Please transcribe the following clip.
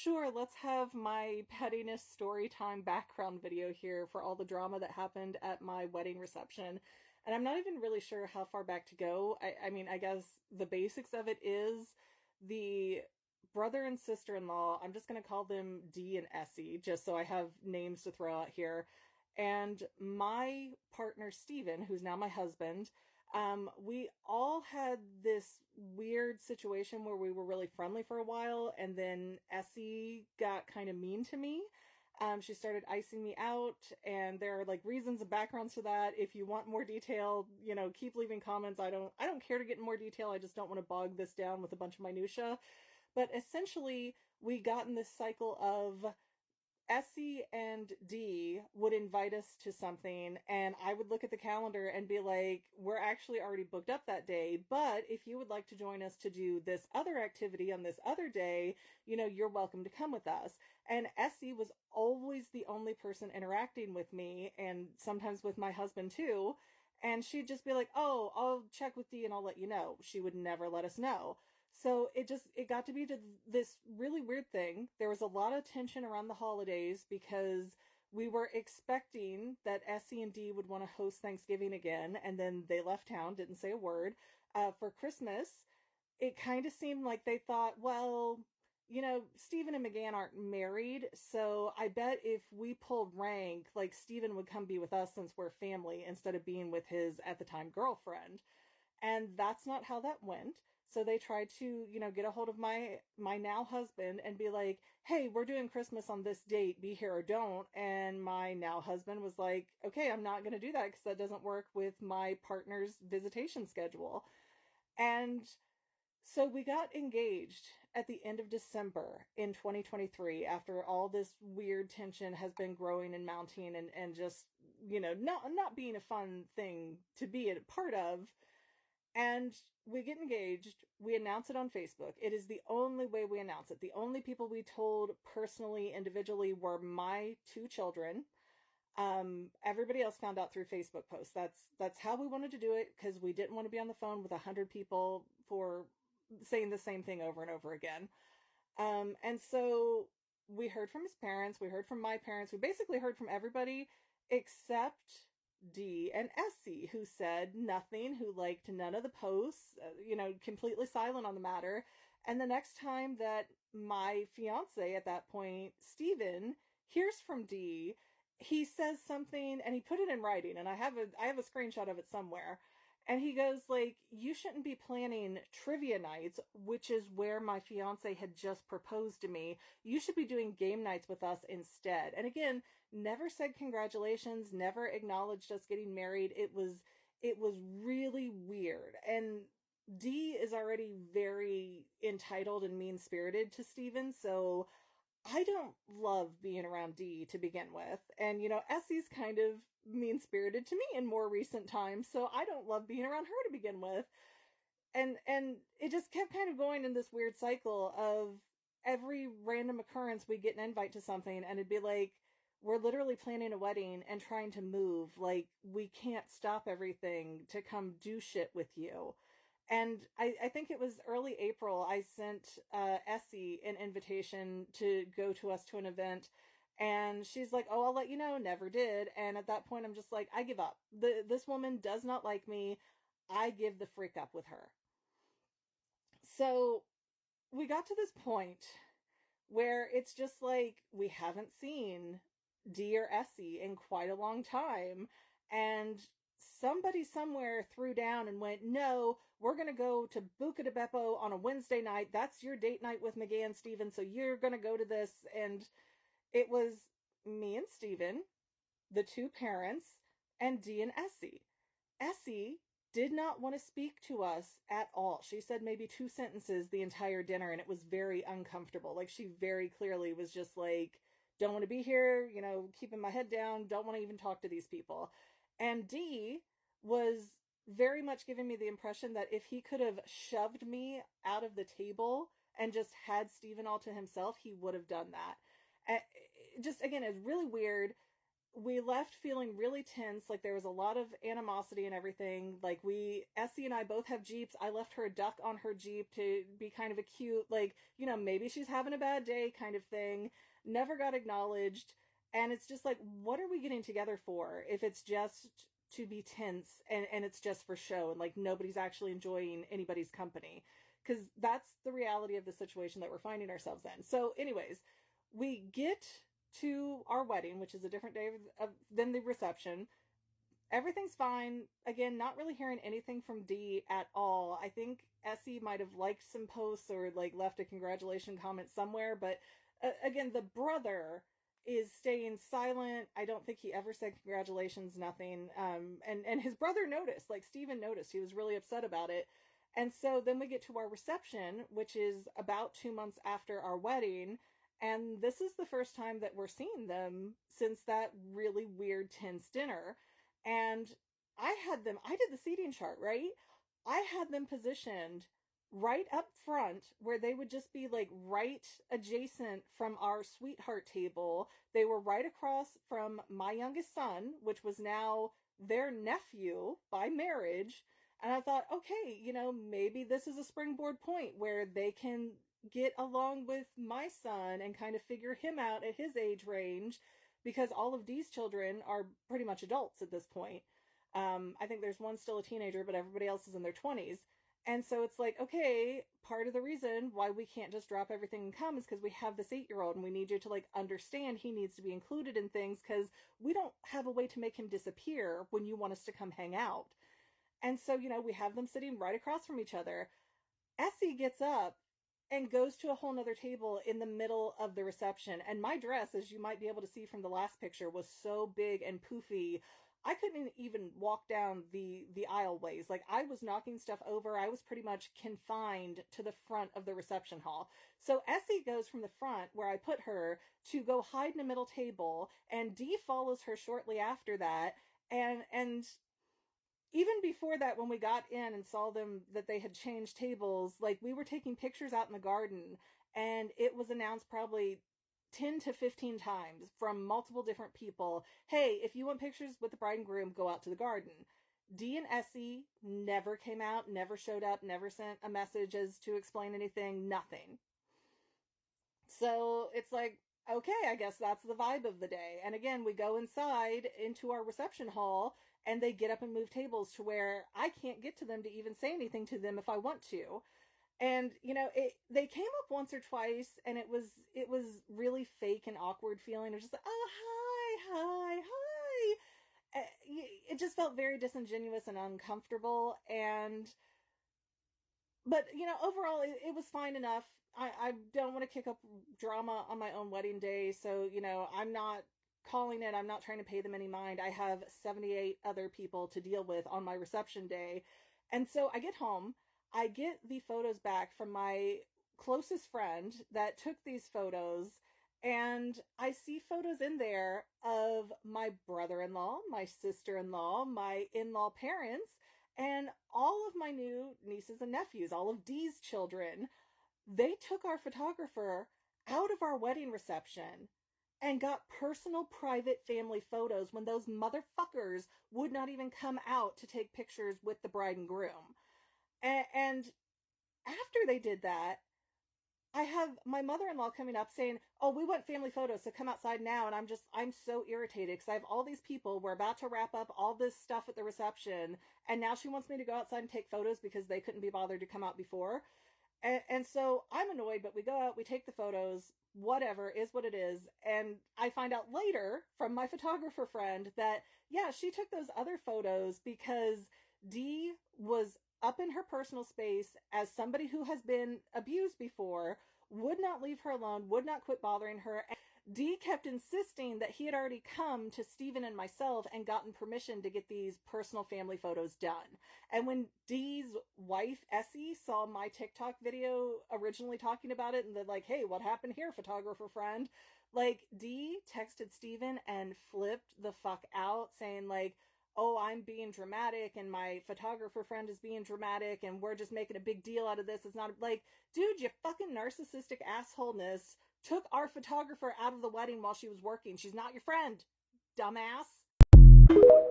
Sure, let's have my pettiness story time background video here for all the drama that happened at my wedding reception. And I'm not even really sure how far back to go. I mean, I guess the basics of it is the brother and sister-in-law, I'm just going to call them D and Essie, just so I have names to throw out here. And my partner, Steven, who's now my husband, we all had this weird situation where we were really friendly for a while, and then Essie got kind of mean to me. She started icing me out, and there are like reasons and backgrounds for that. If you want more detail, keep leaving comments. I don't care to get in more detail. I just don't want to bog this down with a bunch of minutia. But essentially, we got in this cycle of Essie and D would invite us to something, and I would look at the calendar and be like, we're actually already booked up that day, but if you would like to join us to do this other activity on this other day, you're welcome to come with us. And Essie was always the only person interacting with me, and sometimes with my husband too. And she'd just be like, oh, I'll check with D and I'll let you know. She would never let us know. So it got to be this really weird thing. There was a lot of tension around the holidays because we were expecting that Essie and D would want to host Thanksgiving again, and then they left town, didn't say a word. For Christmas, it kind of seemed like they thought, well, Stephen and McGann aren't married, so I bet if we pulled rank, like Stephen would come be with us since we're family instead of being with his, at the time, girlfriend. And that's not how that went. So they tried to, get a hold of my now husband and be like, hey, we're doing Christmas on this date, be here or don't. And my now husband was like, okay, I'm not going to do that because that doesn't work with my partner's visitation schedule. And so we got engaged at the end of December in 2023 after all this weird tension has been growing and mounting and just, not being a fun thing to be a part of. And we get engaged. We announce it on Facebook. It is the only way we announce it. The only people we told personally, individually, were my two children. Everybody else found out through Facebook posts. That's how we wanted to do it because we didn't want to be on the phone with 100 people for saying the same thing over and over again. And so we heard from his parents. We heard from my parents. We basically heard from everybody except D and Essie, who said nothing, who liked none of the posts, completely silent on the matter. And the next time that my fiance at that point, Steven, hears from D, he says something and he put it in writing, and I have a screenshot of it somewhere. And he goes like, you shouldn't be planning trivia nights, which is where my fiance had just proposed to me. You should be doing game nights with us instead. And again, never said congratulations, never acknowledged us getting married. It was really weird. And D is already very entitled and mean-spirited to Steven, so I don't love being around D to begin with. And, Essie's kind of mean-spirited to me in more recent times, so I don't love being around her to begin with. And it just kept kind of going in this weird cycle of every random occurrence we get an invite to something, and it'd be like, we're literally planning a wedding and trying to move. Like, we can't stop everything to come do shit with you. And I think it was early April, I sent Essie an invitation to go to us to an event. And she's like, oh, I'll let you know, never did. And at that point, I'm just like, I give up. This woman does not like me. I give the freak up with her. So we got to this point where it's just like, we haven't seen D or Essie in quite a long time. And somebody somewhere threw down and went, no, we're going to go to Buca di Beppo on a Wednesday night. That's your date night with McGann and Steven, so you're going to go to this. And it was me and Steven, the two parents, and D and Essie. Essie did not want to speak to us at all. She said maybe 2 sentences the entire dinner, and it was very uncomfortable. Like, she very clearly was just like, don't want to be here, keeping my head down, don't want to even talk to these people. And D was very much giving me the impression that if he could have shoved me out of the table and just had Steven all to himself, he would have done that. Just, again, it's really weird. we left feeling really tense, like there was a lot of animosity and everything. Like Essie and I both have Jeeps. I left her a duck on her Jeep to be kind of a cute, like, maybe she's having a bad day kind of thing. Never got acknowledged. And it's just like, what are we getting together for if it's just to be tense and it's just for show and like nobody's actually enjoying anybody's company? Because that's the reality of the situation that we're finding ourselves in. So, anyways, we get to our wedding, which is a different day than the reception. Everything's fine. Again, not really hearing anything from Dee at all. I think Essie might have liked some posts or like left a congratulation comment somewhere, but again, the brother is staying silent. I don't think he ever said congratulations, nothing. And his brother noticed, like Steven noticed. He was really upset about it. And so then we get to our reception, which is about 2 months after our wedding. And this is the first time that we're seeing them since that really weird, tense dinner. And I did the seating chart, right? I had them positioned right up front where they would just be like right adjacent from our sweetheart table. They were right across from my youngest son, which was now their nephew by marriage. And I thought, okay, maybe this is a springboard point where they can get along with my son and kind of figure him out at his age range, because all of these children are pretty much adults at this point. I think there's one still a teenager, but everybody else is in their 20s. And so it's like, okay, part of the reason why we can't just drop everything and come is because we have this 8-year-old and we need you to like understand he needs to be included in things, because we don't have a way to make him disappear when you want us to come hang out. And so, we have them sitting right across from each other. Essie gets up and goes to a whole nother table in the middle of the reception. And my dress, as you might be able to see from the last picture, was so big and poofy. I couldn't even walk down the aisleways. Like, I was knocking stuff over. I was pretty much confined to the front of the reception hall. So Essie goes from the front, where I put her, to go hide in a middle table, and Dee follows her shortly after that. And even before that, when we got in and saw them, that they had changed tables, like we were taking pictures out in the garden, and it was announced probably 10 to 15 times from multiple different people, hey, if you want pictures with the bride and groom, go out to the garden. Dee and Essie never came out, never showed up, never sent a message as to explain anything, nothing. So it's like, okay, I guess that's the vibe of the day. And again, we go inside into our reception hall, and they get up and move tables to where I can't get to them to even say anything to them if I want to. And they came up once or twice, and it was really fake and awkward feeling. It was just like, oh, hi. It just felt very disingenuous and uncomfortable. But overall, it was fine enough. I don't want to kick up drama on my own wedding day, so I'm not calling it. I'm not trying to pay them any mind. I have 78 other people to deal with on my reception day. And so I get home, I get the photos back from my closest friend that took these photos, and I see photos in there of my brother-in-law, my sister-in-law, my in-law parents, and all of my new nieces and nephews, all of Dee's children. They took our photographer out of our wedding reception and got personal, private family photos when those motherfuckers would not even come out to take pictures with the bride and groom. And after they did that, I have my mother-in-law coming up saying, oh, we want family photos, so come outside now. And I'm so irritated because I have all these people. We're about to wrap up all this stuff at the reception, and now she wants me to go outside and take photos because they couldn't be bothered to come out before. And so I'm annoyed, but we go out, we take the photos, whatever, is what it is. And I find out later from my photographer friend that, yeah, she took those other photos because Dee was up in her personal space as somebody who has been abused before, would not leave her alone, would not quit bothering her. Dee kept insisting that he had already come to Stephen and myself and gotten permission to get these personal family photos done. And when Dee's wife, Essie, saw my TikTok video originally talking about it, and they're like, hey, what happened here, photographer friend? Like, Dee texted Stephen and flipped the fuck out, saying like, oh, I'm being dramatic, and my photographer friend is being dramatic, and we're just making a big deal out of this. It's not like, dude, you fucking narcissistic assholeness took our photographer out of the wedding while she was working. She's not your friend. dumbass.